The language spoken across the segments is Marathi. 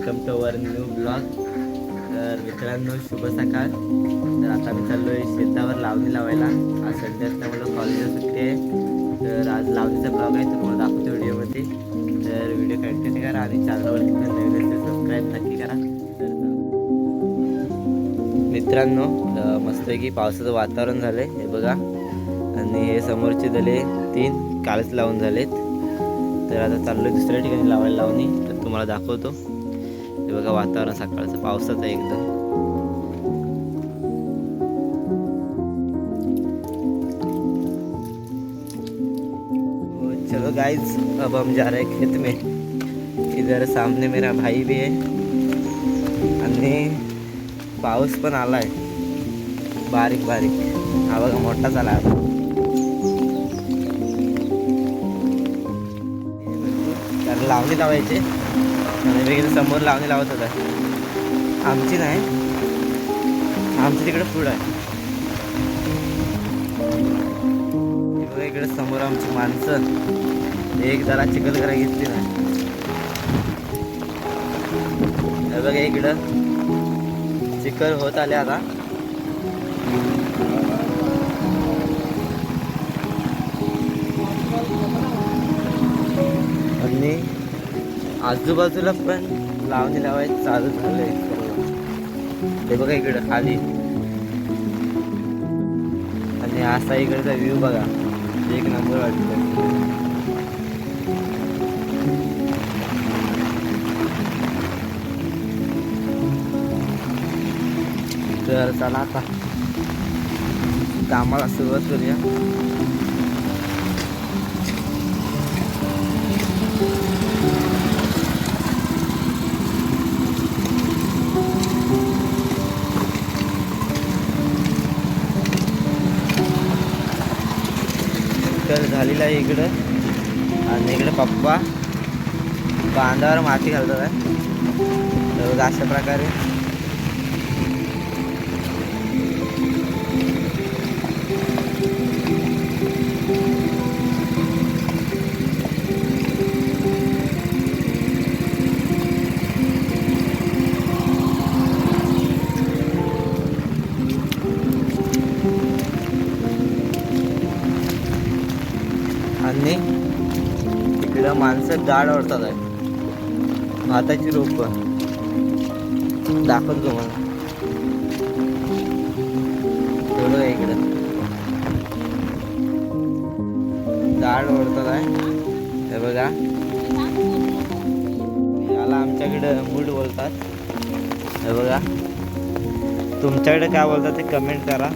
Welcome to our new blog. तर मित्रांनो शुभ सकाळ. तर आता मी चाललो आहे शेतावर लावणी लावायला. आज संडे असल्यामुळे कॉलेजला सुट्टी आहे. तर आज लावणीचा ब्लॉग आहे, तुम्हाला दाखवतो व्हिडिओमध्ये. तर व्हिडिओ कंटिन्यू करा आणि चॅनलवरती पण नवीन असेल सबस्क्राईब नक्की करा. तर मित्रांनो मस्तपैकी पावसाचं वातावरण झालं आहे, हे बघा. आणि हे समोरचे दले 3 कालच लावून झालेत. तर आता चाललो आहे दुसऱ्या ठिकाणी लावायला लावणी. तर तुम्हाला दाखवतो. हे बघा वातावरण सकाळचं पावसाचं आहे एकदम. चलो गाइस, अब हम जा रहे हैं खेत में. इधर सामने मेरा भाई भी है आणि पाऊस पण आलाय बारीक बारीक. हा बघा मोठा झाला आता. तर लावणी लावायचे आणि वगैरे समोर लावणी लावत होता. आमची नाही, आमची तिकडे पुढं आहे. बघा इकडे समोर आमची माणसं एक जरा चिखल करा घेतली ना. बघा इकडं चिखल होत आले आता. आणि आजूबाजूला पण लावणी लावायचं चालू झालंय. हे बघा इकडं खाली. आणि असा इकडचा व्ह्यू बघा, एक नंबर वाटतं. तर चला आता कामाला सुरुवात करूया. तर झालेलं आहे इकडं. आणि इकडे पप्पा बांधावर माती घालतात आहे. तर अशा प्रकारे आणि इकडं माणसं गाड ओढतात आहे. भाताची रोप दाखवतो तुम्हाला. थोडं इकडं गाड ओढतात आहे. हे बघा, याला आमच्याकडं मूड बोलतात. हे बघा, तुमच्याकडे काय बोलतात ते कमेंट करा.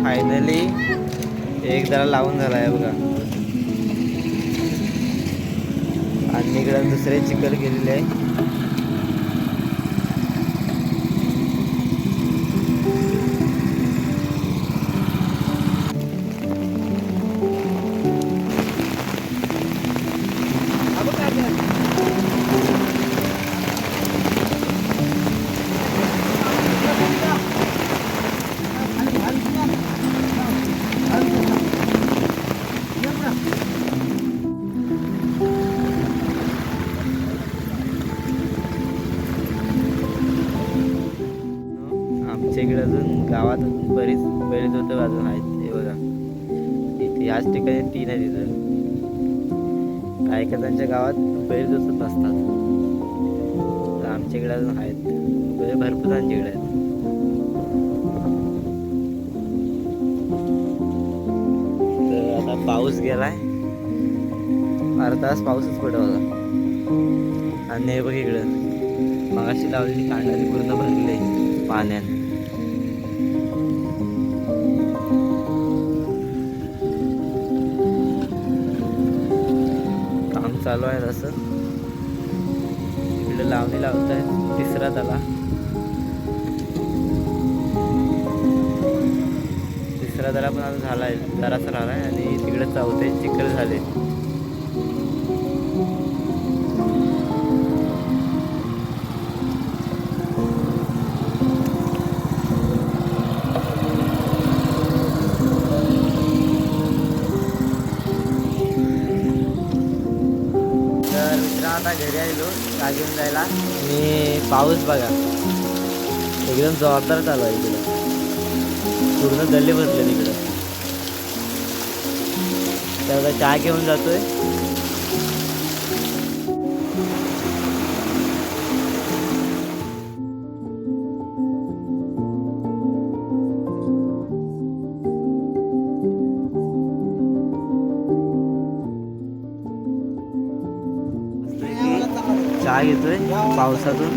फायनली एक जरा लावून झाला आहे बघा. आणि इकडं दुसरे चिखल केलेले आहे. आमच्या इकडे अजून गावात बरेच होतं अजून आहेत. हे बघा इथे याच ठिकाणी 3 आहे तिथं. काही त्यांच्या गावात बरेच होत नसतात, तर आमच्या इकडे अजून आहेत. भरपूर आमच्या इकडे आहेत. तर आता पाऊस गेलाय, अर्धा तास पाऊसच पडत होता. आणि हे बघ इकडं मगाशी लावलेली कांडाली पूर्ण भरले पाण्याने. काम चालू आहे तसं. इकडे लावणी लावत आहे, तिसरा त्याला पण अजून झालाय, जरासा राहिलाय. आणि तिकडे चौथे चिखल झाले. तर मित्र आता घरी आलो चहा घेऊन जायला. आणि पाऊस बघा एकदम जोरदार चालू आहे. इकडं पूर्ण गल्ले भरले तिकडं. तर चहा घेऊन जातोय. चहा घेतोय पावसातून.